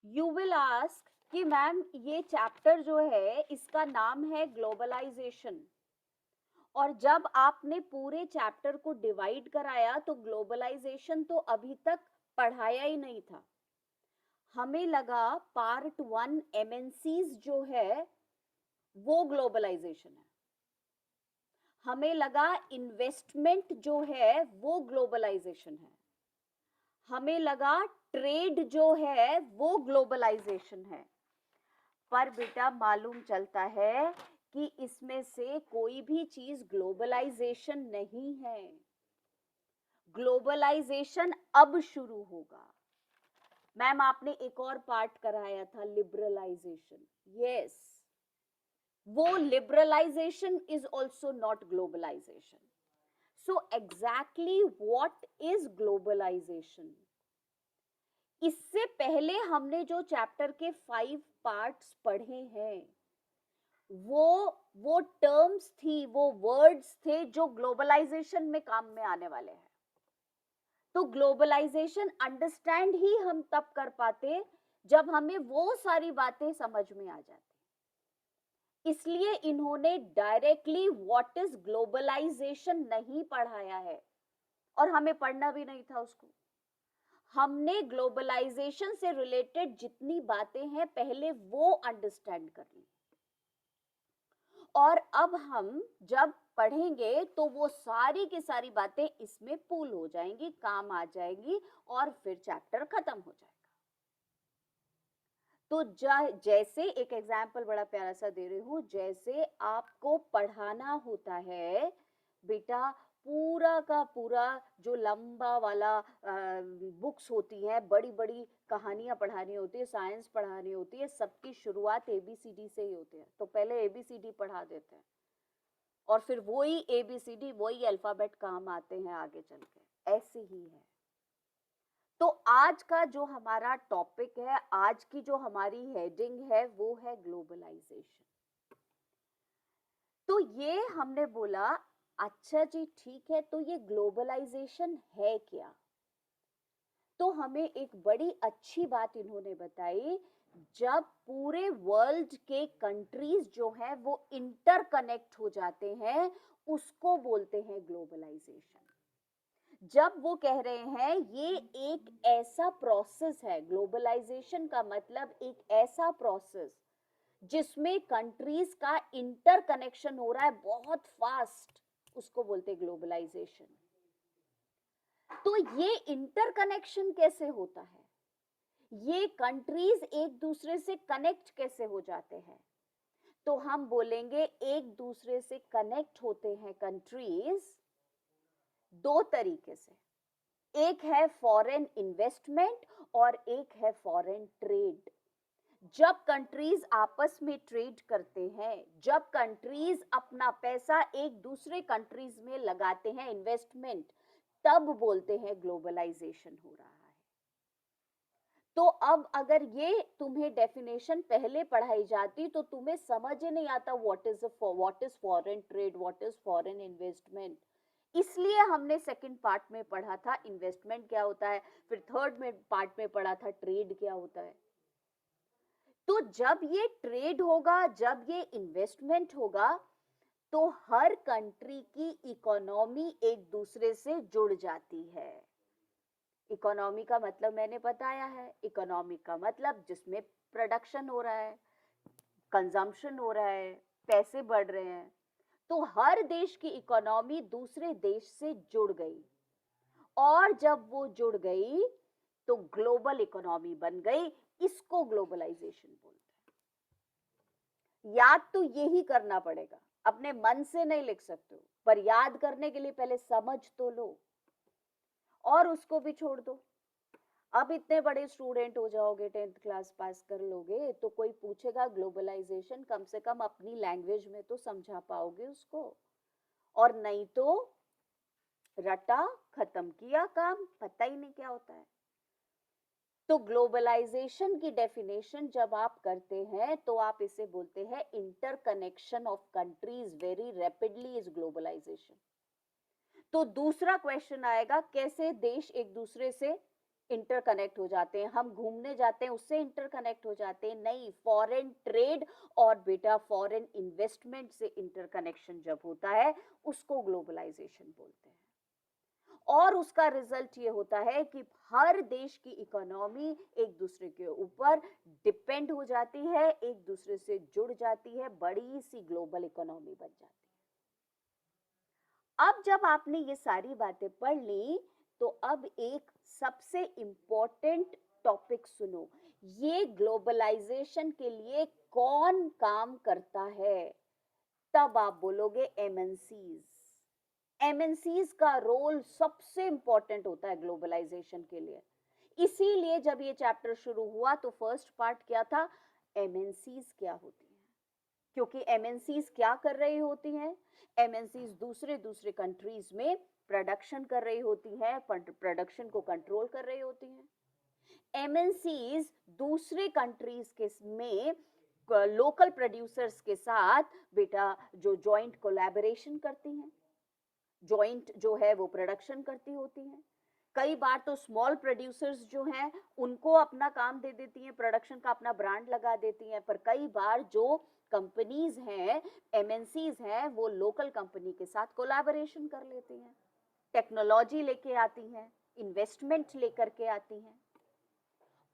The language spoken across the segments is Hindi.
यू विल आस्क कि मैम ये चैप्टर जो है इसका नाम है ग्लोबलाइजेशन, और जब आपने पूरे चैप्टर को डिवाइड कराया तो ग्लोबलाइजेशन तो अभी तक पढ़ाया ही नहीं था। हमें लगा पार्ट 1 एमएनसीज जो है वो ग्लोबलाइजेशन है, हमें लगा इन्वेस्टमेंट जो है वो ग्लोबलाइजेशन है, हमें लगा ट्रेड जो है वो ग्लोबलाइजेशन है। पर बेटा मालूम चलता है कि इसमें से कोई भी चीज ग्लोबलाइजेशन नहीं है। ग्लोबलाइजेशन अब शुरू होगा। मैम आपने एक और पार्ट कराया था लिबरलाइजेशन, यस, वो liberalization is also not globalization. So exactly what is globalization? इससे पहले हमने जो चैप्टर के 5 पार्ट्स पढ़े हैं वो टर्म्स थी, वो वर्ड्स थे जो ग्लोबलाइजेशन में काम में आने वाले हैं। तो ग्लोबलाइजेशन अंडरस्टैंड ही हम तब कर पाते जब हमें वो सारी बातें समझ में आ जाती। इसलिए इन्होंने डायरेक्टली व्हाट इज ग्लोबलाइजेशन नहीं पढ़ाया है, और हमें पढ़ना भी नहीं था उसको। हमने ग्लोबलाइजेशन से रिलेटेड जितनी बातें हैं पहले वो अंडरस्टैंड कर ली, और अब हम जब पढ़ेंगे तो वो सारी की सारी बातें इसमें पूल हो जाएंगी, काम आ जाएंगी, और फिर चैप्टर खत्म हो जाएगा। तो जैसे एक एग्जाम्पल बड़ा प्यारा सा दे रही हूं, जैसे आपको पढ़ाना होता है बेटा, पूरा का पूरा जो लंबा वाला बुक्स होती है, बड़ी बड़ी कहानियां पढ़ानी होती है, साइंस पढ़ानी होती है, सबकी शुरुआत एबीसीडी से ही होती है। तो पहले एबीसीडी पढ़ा देते हैं, और फिर वही एबीसीडी वही अल्फाबेट काम आते हैं आगे चल के। ऐसे ही है। तो आज का जो हमारा टॉपिक है, आज की जो हमारी हेडिंग है वो है ग्लोबलाइजेशन। तो ये हमने बोला अच्छा जी ठीक है, तो ये ग्लोबलाइजेशन है क्या? तो हमें एक बड़ी अच्छी बात इन्होंने बताई, जब पूरे वर्ल्ड के कंट्रीज जो है वो इंटरकनेक्ट हो जाते हैं उसको बोलते हैं ग्लोबलाइजेशन। जब वो कह रहे हैं ये एक ऐसा प्रोसेस है, ग्लोबलाइजेशन का मतलब एक ऐसा प्रोसेस जिसमें कंट्रीज का इंटरकनेक्शन हो रहा है बहुत फास्ट, उसको बोलते ग्लोबलाइजेशन। तो ये इंटरकनेक्शन कैसे होता है, ये कंट्रीज एक दूसरे से कनेक्ट कैसे हो जाते हैं? तो हम बोलेंगे एक दूसरे से कनेक्ट होते हैं कंट्रीज दो तरीके से, एक है फॉरेन इन्वेस्टमेंट और एक है फॉरेन ट्रेड। जब कंट्रीज आपस में ट्रेड करते हैं, जब कंट्रीज अपना पैसा एक दूसरे कंट्रीज में लगाते हैं, इन्वेस्टमेंट, तब बोलते हैं ग्लोबलाइजेशन हो रहा है। तो अब अगर ये तुम्हें डेफिनेशन पहले पढ़ाई जाती तो तुम्हें समझ ही नहीं आता what is foreign trade, what is foreign investment. इसलिए हमने सेकंड पार्ट में पढ़ा था इन्वेस्टमेंट क्या होता है, फिर थर्ड में पार्ट में पढ़ा था ट्रेड क्या होता है। तो जब ये ट्रेड होगा, जब ये इन्वेस्टमेंट होगा, तो हर कंट्री की इकोनॉमी एक दूसरे से जुड़ जाती है। इकोनॉमी का मतलब मैंने बताया है, इकोनॉमी का मतलब जिसमें प्रोडक्शन हो रहा है, कंजम्पशन हो रहा है, पैसे बढ़ रहे हैं। तो हर देश की इकोनॉमी दूसरे देश से जुड़ गई, और जब वो जुड़ गई तो ग्लोबल इकोनॉमी बन गई। इसको ग्लोबलाइजेशन बोलते हैं। याद तो यही करना पड़ेगा, अपने मन से नहीं लिख सकते हो, पर याद करने के लिए पहले समझ तो लो, और उसको भी छोड़ दो। अब इतने बड़े स्टूडेंट हो जाओगे, 10th क्लास पास कर लोगे, तो कोई पूछेगा ग्लोबलाइजेशन, कम से कम अपनी लैंग्वेज में तो समझा पाओगे उसको, और नहीं तो रटा, खत्म किया काम, पता ही नहीं क्या होता है। तो ग्लोबलाइजेशन की डेफिनेशन जब आप करते हैं तो आप इसे बोलते हैं interconnection of countries very rapidly is globalization. तो दूसरा क्वेश्चन आएगा, कैसे देश एक दूसरे से इंटरकनेक्ट हो जाते हैं, हम घूमने जाते हैं उससे इंटरकनेक्ट हो जाते हैं। नहीं, फॉरेन ट्रेड और बेटा फॉरेन इन्वेस्टमेंट से इंटरकनेक्शन जब होता है उसको ग्लोबलाइजेशन बोलते हैं। और उसका रिजल्ट ये होता है कि हर देश की इकोनॉमी एक दूसरे के ऊपर डिपेंड हो जाती है, एक दूसरे से जुड़ जाती है, बड़ी सी ग्लोबल इकोनॉमी बन जाती है। अब जब आपने ये सारी बातें पढ़ ली तो अब एक सबसे इंपॉर्टेंट टॉपिक सुनो। ये ग्लोबलाइजेशन के लिए कौन काम करता है? तब आप बोलोगे एमएनसीज। एमएनसीज का रोल सबसे इंपॉर्टेंट होता है ग्लोबलाइजेशन के लिए। इसीलिए जब ये चैप्टर शुरू हुआ तो फर्स्ट पार्ट क्या था? एमएनसीज क्या होती हैं। क्योंकि एमएनसीज क्या कर रही होती हैं? एमएनसीज दूसरे दूसरे कंट्रीज में प्रोडक्शन कर रही होती हैं, प्रोडक्शन को कंट्रोल कर रही होती हैं। एमएनसीज दूसरे कंट्रीज के में लोकल प्रोड्यूसर्स के साथ बेटा जो जॉइंट कोलैबोरेशन करती हैं, जॉइंट जो है वो प्रोडक्शन करती होती हैं। कई बार तो स्मॉल प्रोड्यूसर्स जो हैं उनको अपना काम दे देती हैं, प्रोडक्शन का अपना ब्रांड लगा देती हैं। पर कई बार जो कंपनीज हैं, एमएनसीज हैं, वो लोकल कंपनी के साथ कोलैबोरेशन कर लेती हैं, टेक्नोलॉजी लेके आती हैं, इन्वेस्टमेंट लेकर के आती हैं।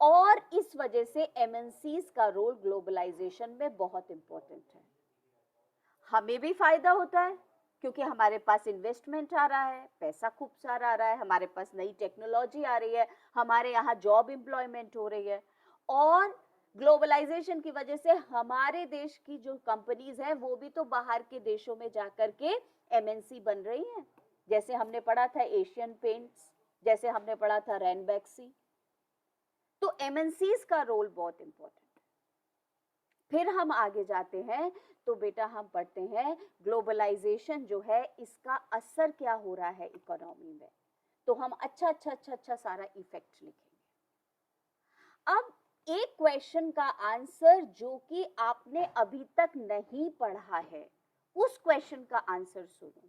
और इस वजह से एमएनसीज का रोल ग्लोबलाइजेशन में बहुत इंपॉर्टेंट है। हमें भी फायदा होता है क्योंकि हमारे पास इन्वेस्टमेंट आ रहा है, पैसा खूब सारा आ रहा है, हमारे पास नई टेक्नोलॉजी आ रही है, हमारे यहाँ जॉब एम्प्लॉयमेंट हो रही है। और ग्लोबलाइजेशन की वजह से हमारे देश की जो कंपनीज हैं वो भी तो बाहर के देशों में जाकर के एमएनसी बन रही हैं। जैसे हमने पढ़ा था एशियन पेंट्स, जैसे हमने पढ़ा था रैनबैक्सी। तो एमएनसीज का रोल बहुत इंपॉर्टेंट। फिर हम आगे जाते हैं तो बेटा हम पढ़ते हैं ग्लोबलाइजेशन जो है इसका असर क्या हो रहा है इकोनॉमी में। तो हम अच्छा सारा इफेक्ट लिखेंगे। अब एक क्वेश्चन का आंसर जो कि आपने अभी तक नहीं पढ़ा है, उस क्वेश्चन का आंसर सुनो।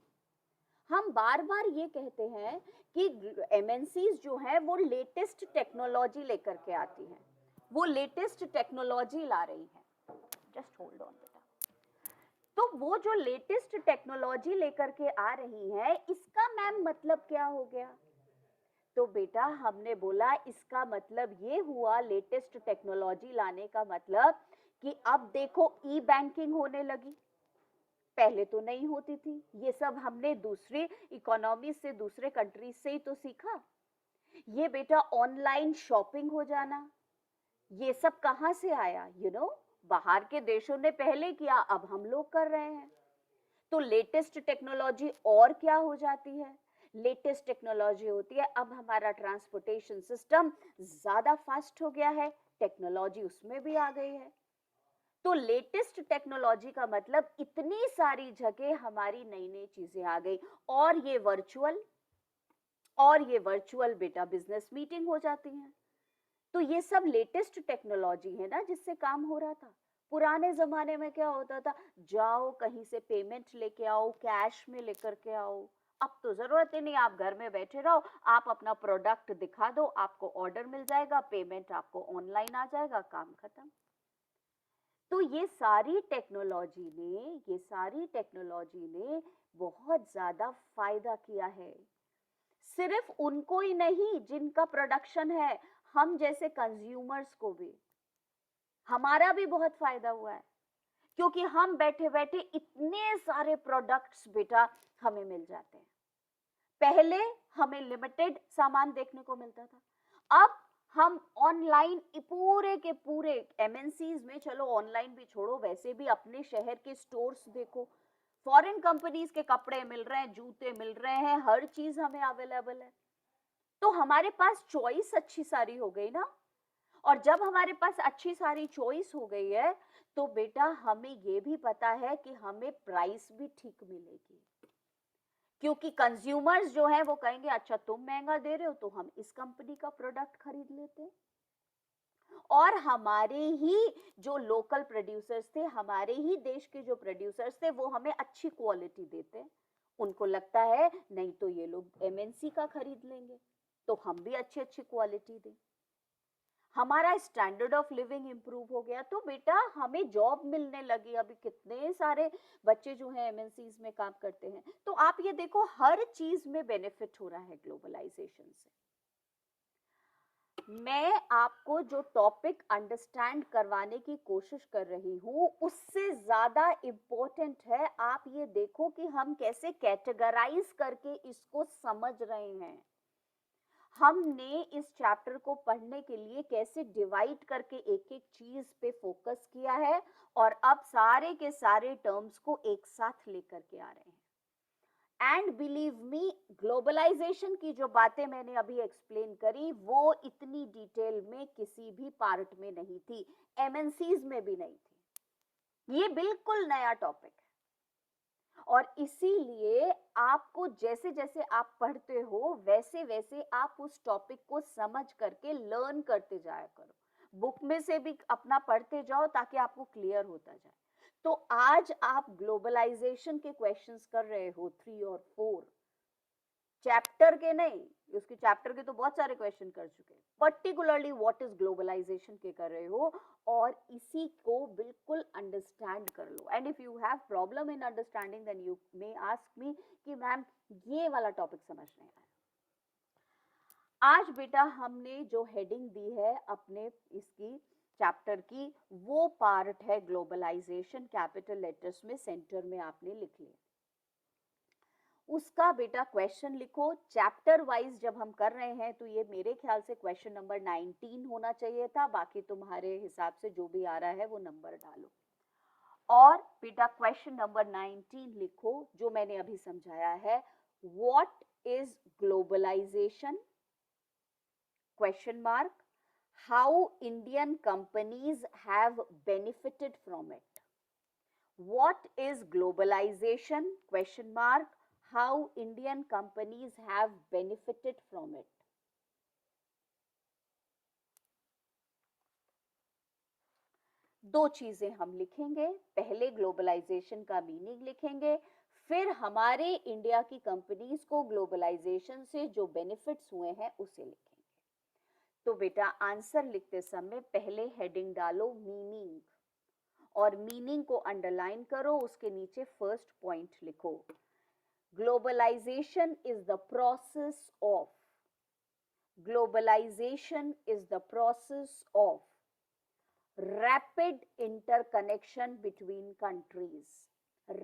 हम बार बार ये कहते हैं कि एमएनसीज जो है वो लेटेस्ट टेक्नोलॉजी लेकर के आती हैं, वो लेटेस्ट टेक्नोलॉजी ला रही है। जस्ट होल्ड ऑन बेटा। तो वो जो लेटेस्ट टेक्नोलॉजी लेकर के आ रही है, इसका मैम मतलब क्या हो गया? तो बेटा हमने बोला इसका मतलब ये हुआ, लेटेस्ट टेक्नोलॉजी लाने का मतलब कि अब देखो ई बैंकिंग होने लगी, पहले तो नहीं होती थी। ये सब हमने दूसरे इकोनॉमी से, दूसरे कंट्रीज से ही तो सीखा। ये बेटा ऑनलाइन शॉपिंग हो जाना, ये सब कहां से आया? बाहर के देशों ने पहले किया, अब हम लोग कर रहे हैं। तो लेटेस्ट टेक्नोलॉजी और क्या हो जाती है? लेटेस्ट टेक्नोलॉजी होती है अब हमारा ट्रांसपोर्टेशन सिस्टम ज्यादा फास्ट हो गया है, टेक्नोलॉजी उसमें भी आ गई है। तो लेटेस्ट टेक्नोलॉजी का मतलब इतनी सारी जगह हमारी नई नई चीजें आ गई। और ये वर्चुअल बेटा बिजनेस मीटिंग हो जाती हैं। तो ये सब लेटेस्ट टेक्नोलॉजी है ना जिससे काम हो रहा था। पुराने जमाने में क्या होता था? जाओ कहीं से पेमेंट लेके आओ, कैश में लेकर के आओ। अब तो जरूरत ही नहीं, आप घर में बैठे रहो, आप अपना प्रोडक्ट दिखा दो, आपको ऑर्डर मिल जाएगा, पेमेंट आपको ऑनलाइन आ जाएगा, काम खत्म। तो ये सारी टेक्नोलॉजी ने बहुत ज्यादा फायदा किया है। सिर्फ उनको ही नहीं जिनका प्रोडक्शन है, हम जैसे कंज्यूमर्स को भी, हमारा भी बहुत फायदा हुआ है। क्योंकि हम बैठे बैठे इतने सारे प्रोडक्ट्स बेटा हमें मिल जाते हैं। पहले हमें लिमिटेड सामान देखने को मिलता था, अब हम ऑनलाइन पूरे के पूरे एमएनसीज में, चलो ऑनलाइन भी छोड़ो, वैसे भी अपने शहर के स्टोर्स देखो, फॉरेन कंपनीज के कपड़े मिल रहे हैं, जूते मिल रहे हैं, हर चीज हमें अवेलेबल है। तो हमारे पास चॉइस अच्छी सारी हो गई ना। और जब हमारे पास अच्छी सारी चॉइस हो गई है तो बेटा हमें ये भी पता है कि हमें प्राइस भी ठीक मिलेगी। क्योंकि कंज्यूमर्स जो है वो कहेंगे अच्छा तुम महंगा दे रहे हो तो हम इस कंपनी का प्रोडक्ट खरीद लेते हैं। और हमारे ही जो लोकल प्रोड्यूसर्स थे, हमारे ही देश के जो प्रोड्यूसर्स थे, वो हमें अच्छी क्वालिटी देते हैं। उनको लगता है नहीं तो ये लोग एमएनसी का खरीद लेंगे, तो हम भी अच्छी अच्छी क्वालिटी दें, हमारा स्टैंडर्ड ऑफ लिविंग इंप्रूव हो गया तो बेटा हमें जॉब मिलने लगी। अभी कितने सारे बच्चे जो हैं एमएनसीज में काम करते हैं। तो आप ये देखो हर चीज में बेनिफिट हो रहा है ग्लोबलाइजेशन से। मैं आपको जो टॉपिक अंडरस्टैंड करवाने की कोशिश कर रही हूं उससे ज्यादा इंपॉर्टेंट है आप ये देखो कि हम कैसे कैटेगराइज करके इसको समझ रहे हैं। हमने इस चैप्टर को पढ़ने के लिए कैसे डिवाइड करके एक एक चीज पे फोकस किया है और अब सारे के सारे टर्म्स को एक साथ लेकर के आ रहे हैं। एंड बिलीव मी, ग्लोबलाइजेशन की जो बातें मैंने अभी एक्सप्लेन करी वो इतनी डिटेल में किसी भी पार्ट में नहीं थी, एमएनसीज में भी नहीं थी। ये बिल्कुल नया टॉपिक है और इसीलिए आपको जैसे जैसे आप पढ़ते हो वैसे वैसे आप उस टॉपिक को समझ करके लर्न करते जाया करो। बुक में से भी अपना पढ़ते जाओ ताकि आपको क्लियर होता जाए। तो आज आप ग्लोबलाइजेशन के क्वेश्चंस कर रहे हो 3 और 4, चैप्टर के नहीं, उसके चैप्टर के तो बहुत सारे क्वेश्चन कर चुके हैं, पर्टिकुलरली व्हाट इज ग्लोबलाइजेशन के कर रहे हो और इसी को बिल्कुल अंडरस्टैंड कर लो। And if you have problem in understanding then you may ask me कि मैम ये वाला टॉपिक समझ नहीं आया। आज बेटा हमने जो हेडिंग दी है अपने इसकी चैप्टर की वो पार्ट है ग्लोबलाइजेशन, कैपिटल लेटर्स में सेंटर में आपने लिख लिया। उसका बेटा क्वेश्चन लिखो। चैप्टर वाइज जब हम कर रहे हैं तो ये मेरे ख्याल से क्वेश्चन नंबर 19 होना चाहिए था, बाकी तुम्हारे हिसाब से जो भी आ रहा है वो नंबर डालो। और बेटा क्वेश्चन नंबर 19 लिखो जो मैंने अभी समझाया है, what is globalization, question mark, how Indian companies have benefited from it. What is globalization? Question mark. How Indian companies have benefited from it. दो चीजें हम लिखेंगे, पहले ग्लोबलाइजेशन का मीनिंग लिखेंगे, फिर हमारे इंडिया की कंपनीज को ग्लोबलाइजेशन से जो बेनिफिट्स हुए हैं उसे लिखेंगे। तो बेटा आंसर लिखते समय पहले हेडिंग डालो मीनिंग और मीनिंग को अंडरलाइन करो, उसके नीचे फर्स्ट पॉइंट लिखो। Globalization is the process of, globalization is the process of rapid interconnection between countries,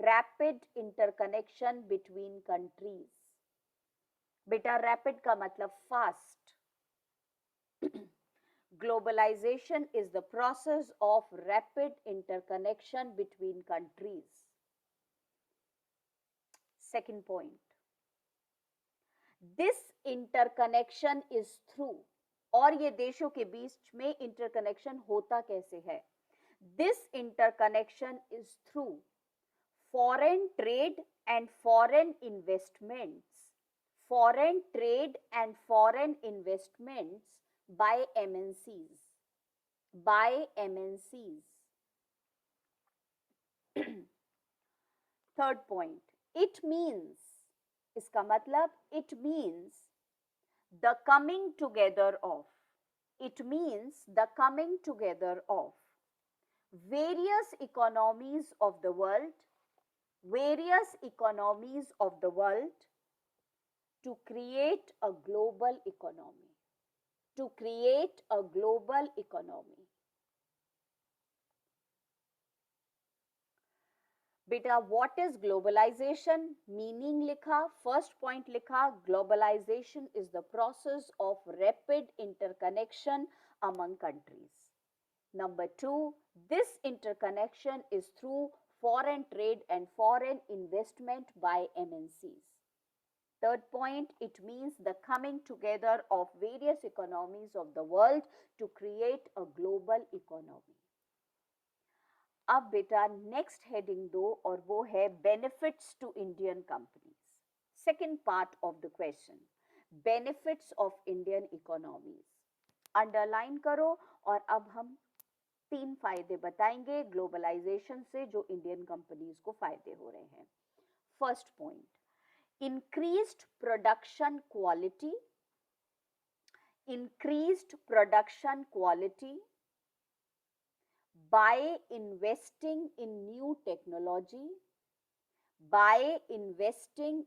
rapid interconnection between countries। बेटा रैपिड का मतलब fast. Globalization is the process of rapid interconnection between countries। Second point, this interconnection is through, और ये देशों के बीच में इंटरकनेक्शन होता कैसे है, this interconnection is through foreign trade and foreign investments, foreign trade and foreign investments by MNCs, by MNCs. Third point, it means, इसका मतलब it means the coming together of, it means the coming together of various economies of the world, various economies of the world to create a global economy, to create a global economy. बेटा व्हाट इज ग्लोबलाइजेशन, मीनिंग लिखा, फर्स्ट पॉइंट लिखा, globalisation is the process of rapid interconnection among countries. Number 2, this interconnection is through foreign trade and foreign investment by MNCs. Third point, it means the coming together of various economies of the world to create a global economy. अब बेटा नेक्स्ट हेडिंग दो और वो है benefits to Indian companies. Second part of the question, benefits of Indian economies. Underline करो और अब हम 3 फायदे बताएंगे ग्लोबलाइजेशन से जो इंडियन कंपनीज को फायदे हो रहे हैं। First point, increased production quality, increased production quality by investing in new technology, by investing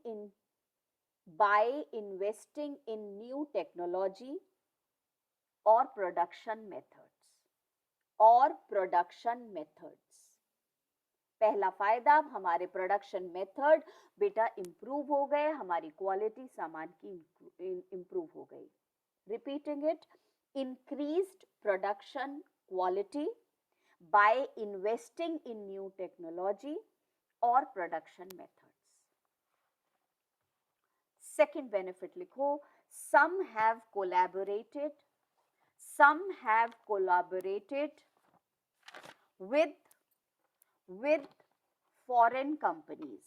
in new technology or production methods. पहला फायदा, हमारे प्रोडक्शन मेथड बेटा इंप्रूव हो गए, हमारी क्वालिटी सामान की इंप्रूव हो गई. Repeating it, increased production quality by investing in new technology or production methods. Second benefit लिखो, some have collaborated with foreign companies.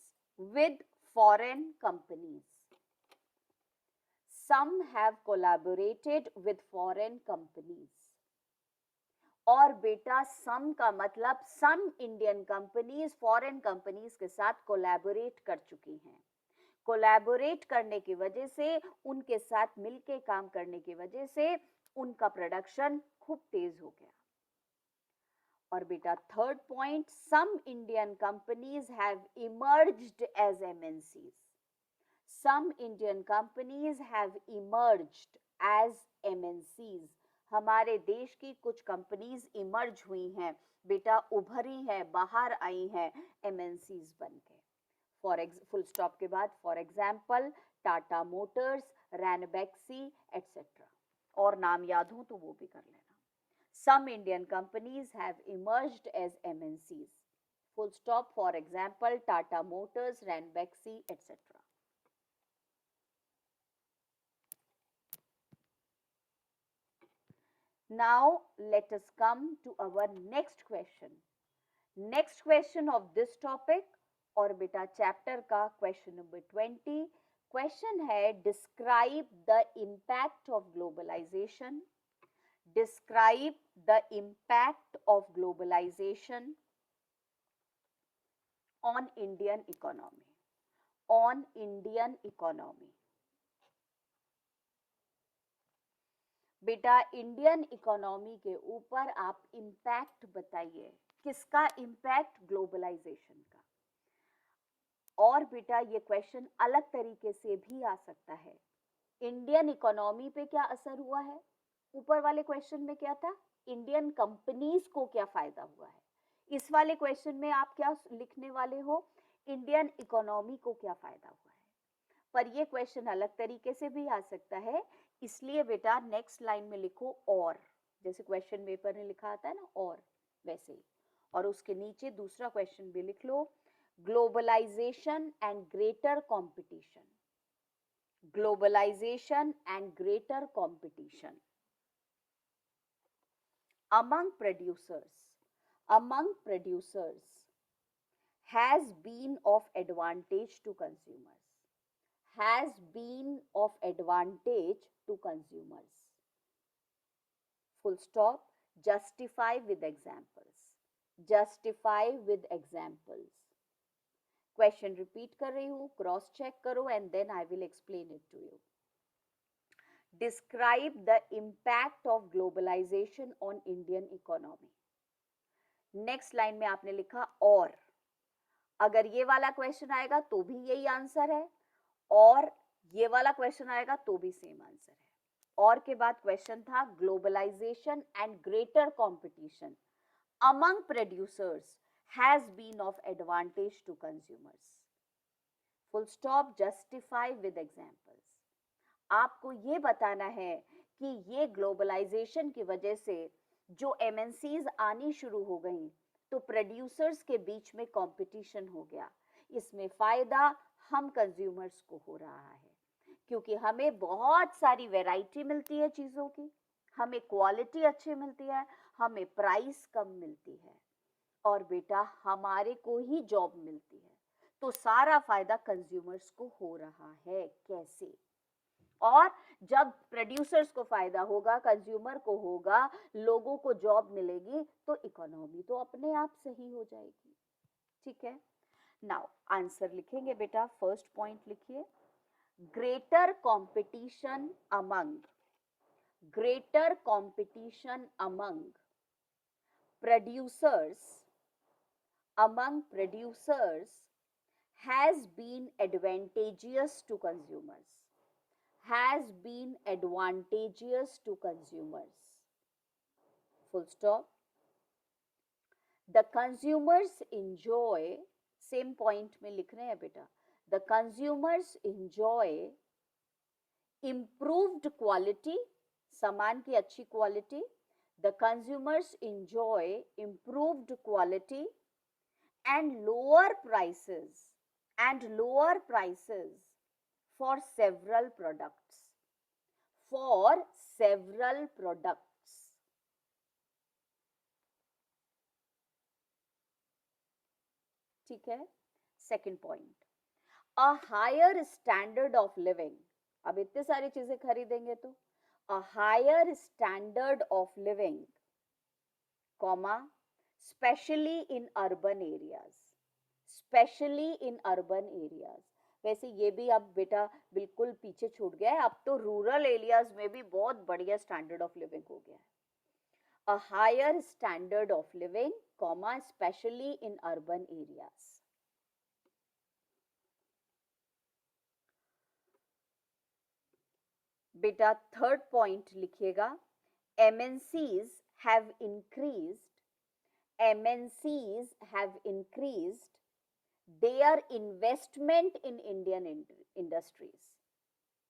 Some have collaborated with foreign companies. और बेटा सम का मतलब some Indian companies foreign companies के साथ कोलैबोरेट कर चुकी हैं. कोलैबोरेट करने की वजह से, उनके साथ मिलके काम करने की वजह से उनका प्रोडक्शन खूब तेज हो गया. और बेटा third point, some Indian companies have emerged as MNCs. Some Indian companies have emerged as MNCs. हमारे देश की कुछ कंपनीज इमर्ज हुई हैं बेटा, उभरी हैं, बाहर आई हैं एमएनसीज बन के. फुल स्टॉप के बाद for example Tata Motors, Ranbaxy etcetera. और नाम याद हो तो वो भी कर लेना. Some Indian companies have emerged as MNCs. Full stop, for example Tata Motors, Ranbaxy etcetera. Now let us come to our next question. Next question of this topic और बेटा चैप्टर का क्वेश्चन नंबर 20. क्वेश्चन है, describe the impact of globalization. Describe the impact of globalization on Indian economy. On Indian economy. बेटा इंडियन इकोनॉमी के ऊपर आप इम्पैक्ट बताइए. किसका इम्पैक्ट? ग्लोबलाइजेशन का. और बेटा ये क्वेश्चन अलग तरीके से भी आ सकता है. इंडियन इकोनॉमी पे क्या असर हुआ है? ऊपर वाले क्वेश्चन में क्या था? इंडियन कंपनीज को क्या फायदा हुआ है. इस वाले क्वेश्चन में आप क्या लिखने वाले हो? इंडियन इकोनॉमी को क्या फायदा हुआ है. पर ये क्वेश्चन अलग तरीके से भी आ सकता है, इसलिए बेटा नेक्स्ट लाइन में लिखो और. जैसे क्वेश्चन पेपर में लिखा आता है ना और, वैसे ही. और उसके नीचे दूसरा क्वेश्चन भी लिख लो, globalisation and greater competition. Globalisation and greater competition among producers has been of advantage to consumers. Has been of advantage to consumers. Full stop. Justify with examples. Justify with examples. Question repeat कर रही हूँ, cross check करो and then I will explain it to you. Describe the impact of globalization on Indian economy. Next line में आपने लिखा और. अगर ये वाला क्वेश्चन आएगा तो भी यही आंसर है, और ये वाला क्वेश्चन आएगा तो भी सेम आंसर है. और के बाद क्वेश्चन था globalization and greater competition among producers has been of advantage to consumers. Full stop. Justify with examples. आपको ये बताना है कि ये ग्लोबलाइजेशन की वजह से जो एमएनसीज आनी शुरू हो गई तो प्रोड्यूसर्स के बीच में कंपटीशन हो गया. इसमें फायदा हम कंज्यूमर्स को हो रहा है, क्योंकि हमें बहुत सारी वैरायटी मिलती है चीज़ों की, हमें क्वालिटी अच्छी मिलती है, हमें प्राइस कम मिलती है, और बेटा हमारे को ही जॉब मिलती है. तो सारा फायदा कंज्यूमर्स को हो रहा है. कैसे? और जब प्रोड्यूसर्स को फायदा होगा, कंज्यूमर को होगा, लोगों को जॉब मिलेगी, तो इकोनॉमी तो अपने आप सही हो जाएगी. ठीक है. नाउ आंसर लिखेंगे बेटा. फर्स्ट पॉइंट लिखिए, greater competition among greater competition producers among producers has been advantageous to consumers. Has been advantageous to consumers. Full stop. The consumers enjoy, same point में लिख रहे हैं बेटा, the consumers enjoy improved quality, सामान की अच्छी quality, the consumers enjoy improved quality and lower prices for several products. For several products. ठीक है. Second point, a higher standard of living. अब इतने सारी चीजें खरीदेंगे तो a higher standard of living, comma, specially in urban areas. Specially in urban areas. वैसे ये भी अब बेटा बिल्कुल पीछे छूट गया है, अब तो रूरल एरियाज में भी बहुत बढ़िया स्टैंडर्ड ऑफ लिविंग हो गया है. A higher standard of living, comma, especially in urban areas. बेटा थर्ड पॉइंट लिखिएगा, MNCs have increased their investment in Indian industries.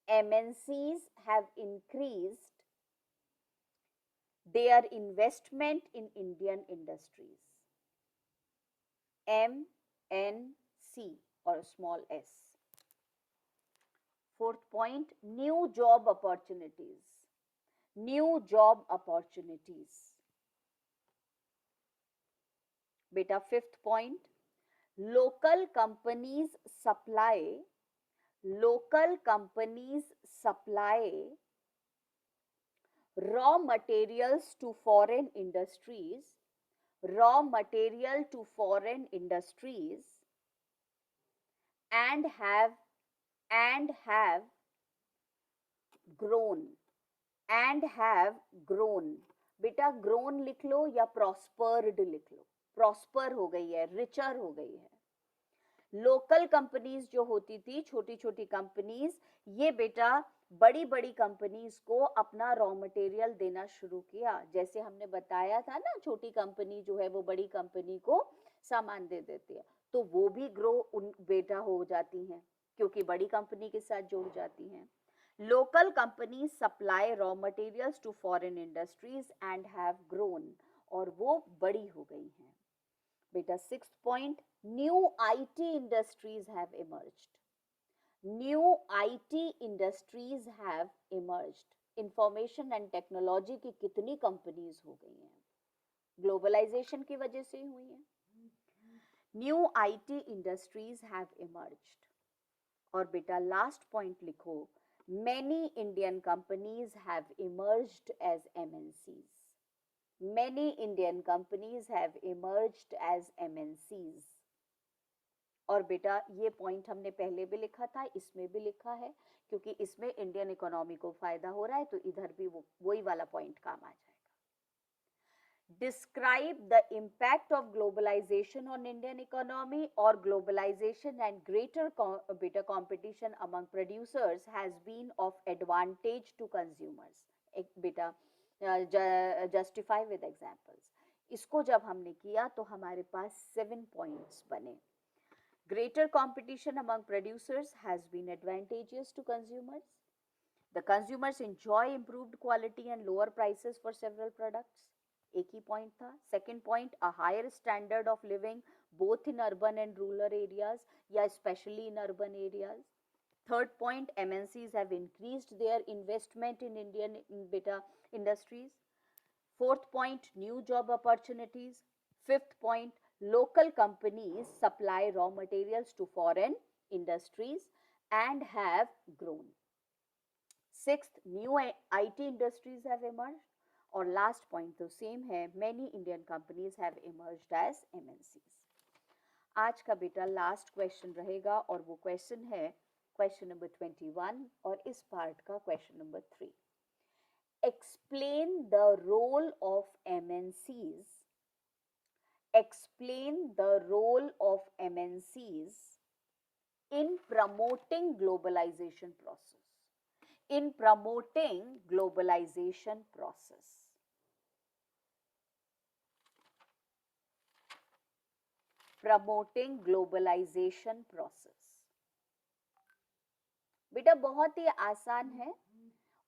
MNCs have increased their investment in Indian industries. MNC or small s. Fourth point, new job opportunities. New job opportunities. Beta fifth point, local companies supply raw materials to foreign industries, and have grown. बेटा grown लिख लो या prospered लिख लो. prosper हो गई है, richer हो गई है. लोकल कंपनीज जो होती थी, छोटी छोटी कंपनीज, ये बेटा बड़ी बड़ी कंपनीज को अपना रॉ मटेरियल देना शुरू किया. जैसे हमने बताया था ना, छोटी कंपनी जो है वो बड़ी कंपनी को सामान दे देती है, तो वो भी ग्रो बेटा हो जाती हैं क्योंकि बड़ी कंपनी के साथ जुड़ जाती हैं. Local company supply raw materials to foreign industries and have grown, और वो बड़ी हो गई हैं. बेटा sixth point, new IT industries have emerged. New IT industries have emerged. Information and technology की कितनी कंपनीज हो गई हैं, ग्लोबलाइजेशन की वजह से हुई हैं. New IT industries have emerged. और बेटा लास्ट पॉइंट लिखो, many Indian companies have emerged as MNCs. Many Indian companies have emerged as MNCs. और बेटा ये पॉइंट हमने पहले भी लिखा था, इसमें भी लिखा है, क्योंकि इसमें इंडियन इकोनॉमी को फायदा हो रहा है, तो इधर भी वही वाला पॉइंट काम आ जाएगा. Describe the impact of globalization on Indian economy, or globalization and greater better competition among producers has been of advantage to consumers. एक बेटा justify with examples. इसको जब हमने किया तो हमारे पास 7 points बने. Greater competition among producers has been advantageous to consumers. The consumers enjoy improved quality and lower prices for several products. एक ही पॉइंट था. Second point, a higher standard of living both in urban and rural areas या specially in urban areas. Third point, MNCs have increased their investment in Indian beta industries. Fourth point, new job opportunities. Fifth point, local companies supply raw materials to foreign industries and have grown. Sixth, new IT industries have emerged. और लास्ट पॉइंट तो सेम है, many Indian companies have emerged as MNCs. आज का बेटा लास्ट क्वेश्चन रहेगा और वो क्वेश्चन है क्वेश्चन नंबर 21 और इस पार्ट का question number 3. explain the role of MNCs, explain the role of MNCs in promoting globalization process, in promoting globalization process. Promoting globalization process. बेटा बहुत ही आसान है,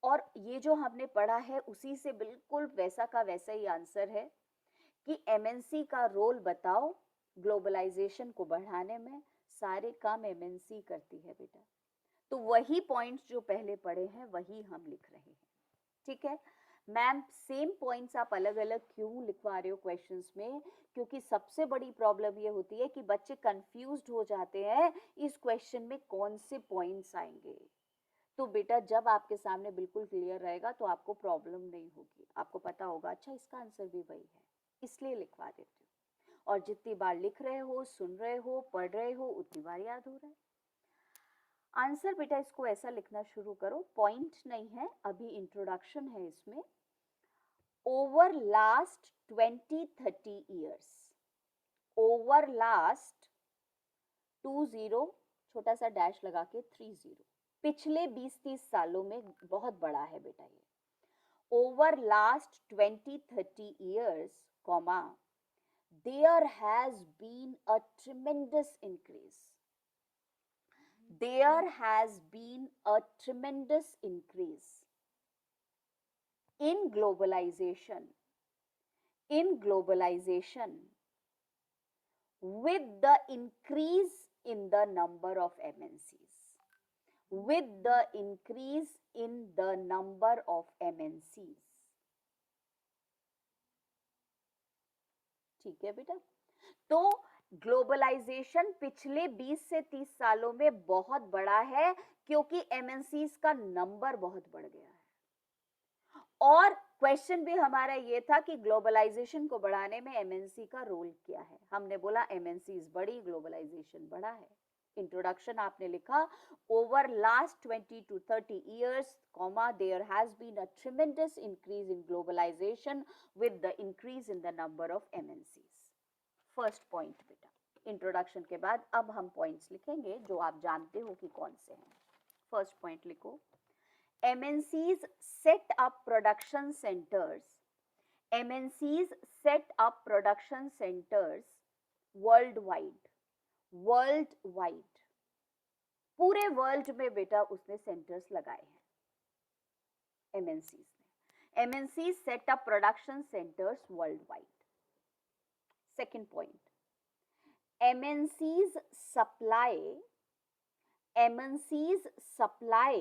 और ये जो हमने पढ़ा है उसी से बिल्कुल वैसा का वैसा ही आंसर है कि एमएनसी का रोल बताओ ग्लोबलाइजेशन को बढ़ाने में। सारे काम एमएनसी करती है बेटा, तो वही पॉइंट्स जो पहले पढ़े हैं वही हम लिख रहे हैं। ठीक है मैम, सेम पॉइंट्स आप अलग अलग क्यों लिखवा रहे हो क्वेश्चंस में? क्योंकि सबसे बड़ी प्रॉब्लम ये होती है कि बच्चे कंफ्यूज्ड हो जाते हैं इस क्वेश्चन में कौन से पॉइंट्स आएंगे। तो बेटा जब आपके सामने बिल्कुल क्लियर रहेगा तो आपको प्रॉब्लम नहीं होगी, आपको पता होगा अच्छा इसका आंसर भी वही है, इसलिए लिखवा देती हूँ। और जितनी बार लिख रहे हो, सुन रहे हो, पढ़ रहे हो, उतनी बार याद हो रहा है आंसर। बेटा इसको ऐसा लिखना शुरू करो, पॉइंट नहीं है, अभी इंट्रोडक्शन है इसमें। Over last 20-30 years, over last 20 छोटा सा डैश लगा के 30, पिछले 20-30 सालों में बहुत बड़ा है बेटा ये। Over last 20-30 years comma there has been a tremendous increase, there has been a tremendous increase in globalization with the increase in the number of MNCs, with the increase in the number of MNCs। ठीक है बेटा, तो ग्लोबलाइजेशन पिछले 20 से 30 सालों में बहुत बड़ा है क्योंकि एमएनसीज का नंबर बहुत बढ़ गया है। और क्वेश्चन भी हमारा ये था कि ग्लोबलाइजेशन को बढ़ाने में एमएनसी का रोल क्या है। हमने बोला एमएनसीज बढ़ी, ग्लोबलाइजेशन बढ़ा है। इंट्रोडक्शन आपने लिखा over last 20-30 years comma there has been a tremendous increase in globalization with the increase in the number of MNCs. First point बेटा, इंट्रोडक्शन के बाद अब हम पॉइंट्स लिखेंगे जो आप जानते हो कि कौन से हैं। फर्स्ट पॉइंट लिखो, MNCs set up production centers, MNCs set up production centers worldwide, worldwide, पूरे वर्ल्ड में बेटा उसने सेंटर्स लगाए हैं MNCs ने। MNCs set up production centers worldwide। Second point, MNCs supply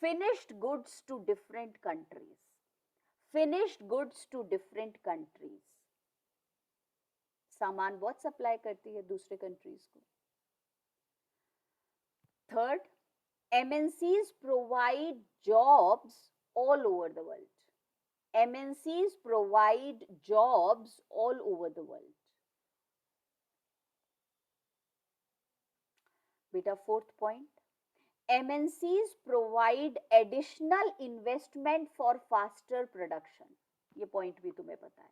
finished goods to different countries, finished goods to different countries। सामान बहुत सप्लाई करती है दूसरे कंट्रीज को। Third, MNCs provide jobs all over the world, MNCs provide jobs all over the world। बेटा fourth point, MNCs provide additional investment for faster production। ये पॉइंट भी तुम्हें पता है,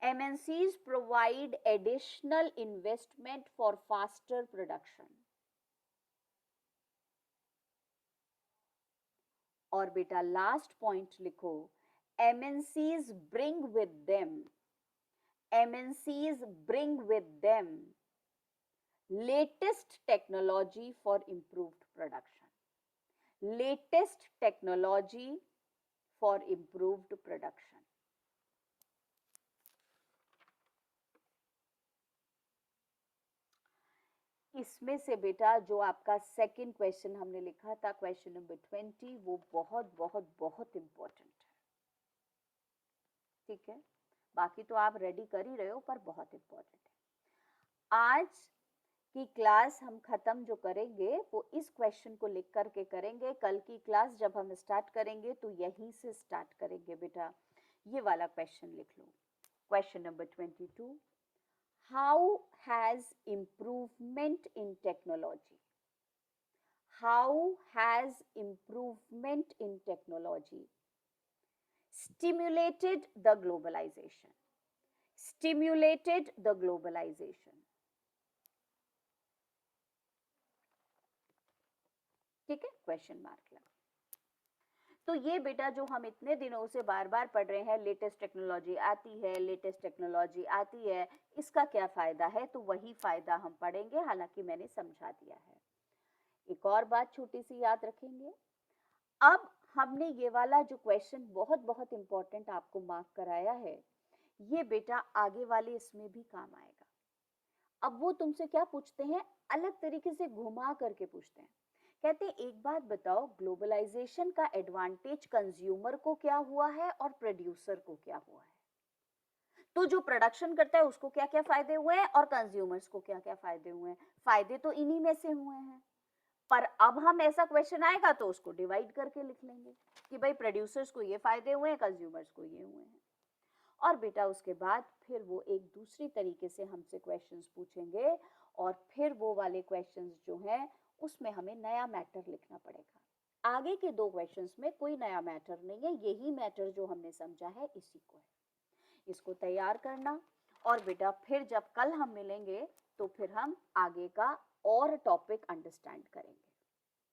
MNCs provide additional investment for faster production। और बेटा लास्ट पॉइंट लिखो, MNCs bring with them, MNCs bring with them latest technology for improved production, latest technology for improved production। इसमें से बेटा जो आपका सेकंड क्वेश्चन हमने लिखा था, क्वेश्चन नंबर 20, वो बहुत बहुत बहुत इंपॉर्टेंट है। ठीक है, बाकी तो आप रेडी कर ही रहे हो, पर बहुत इंपॉर्टेंट है। आज की क्लास हम खत्म जो करेंगे वो इस क्वेश्चन को लिख करके करेंगे। कल की क्लास जब हम स्टार्ट करेंगे तो यहीं से स्टार्ट करेंगे बेटा। ये वाला क्वेश्चन लिख लो, question number 22, how has improvement in technology, how has improvement in technology stimulated the globalization, stimulated the globalization. ठीक है, क्वेश्चन मार्क लगा। तो ये बेटा जो हम इतने दिनों से बार बार पढ़ रहे हैं, लेटेस्ट टेक्नोलॉजी आती है, लेटेस्ट टेक्नोलॉजी आती है, इसका क्या फायदा है, तो वही फायदा हम पढ़ेंगे, हालांकि मैंने समझा दिया है। एक और बात छोटी सी याद रखेंगे, अब हमने ये वाला जो क्वेश्चन बहुत बहुत इंपॉर्टेंट आपको मार्क कराया है, ये बेटा आगे वाले इसमें भी काम आएगा। अब वो तुमसे क्या पूछते हैं, अलग तरीके से घुमा करके पूछते हैं। कहते हैं एक बात बताओ, ग्लोबलाइजेशन का एडवांटेज कंज्यूमर को क्या हुआ है और प्रोड्यूसर को क्या हुआ है। तो जो प्रोडक्शन करता है उसको क्या क्या फायदे हुए हैं और कंज्यूमर्स को क्या क्या फायदे हुए हैं। फायदे तो इन्हीं में से हुए हैं, पर अब हम ऐसा क्वेश्चन आएगा तो उसको डिवाइड करके लिख लेंगे कि भाई प्रोड्यूसर्स को ये फायदे हुए हैं, कंज्यूमर्स को ये हुए हैं। और बेटा उसके बाद फिर वो एक दूसरी तरीके से हमसे क्वेश्चंस पूछेंगे, और फिर वो वाले क्वेश्चंस जो हैं उसमें हमें नया मैटर लिखना पड़ेगा। आगे के दो क्वेश्चंस में कोई नया मैटर नहीं है, यही मैटर जो हमने समझा है इसी को है। इसको तैयार करना, और बेटा फिर जब कल हम मिलेंगे तो फिर हम आगे का और टॉपिक अंडरस्टैंड करेंगे।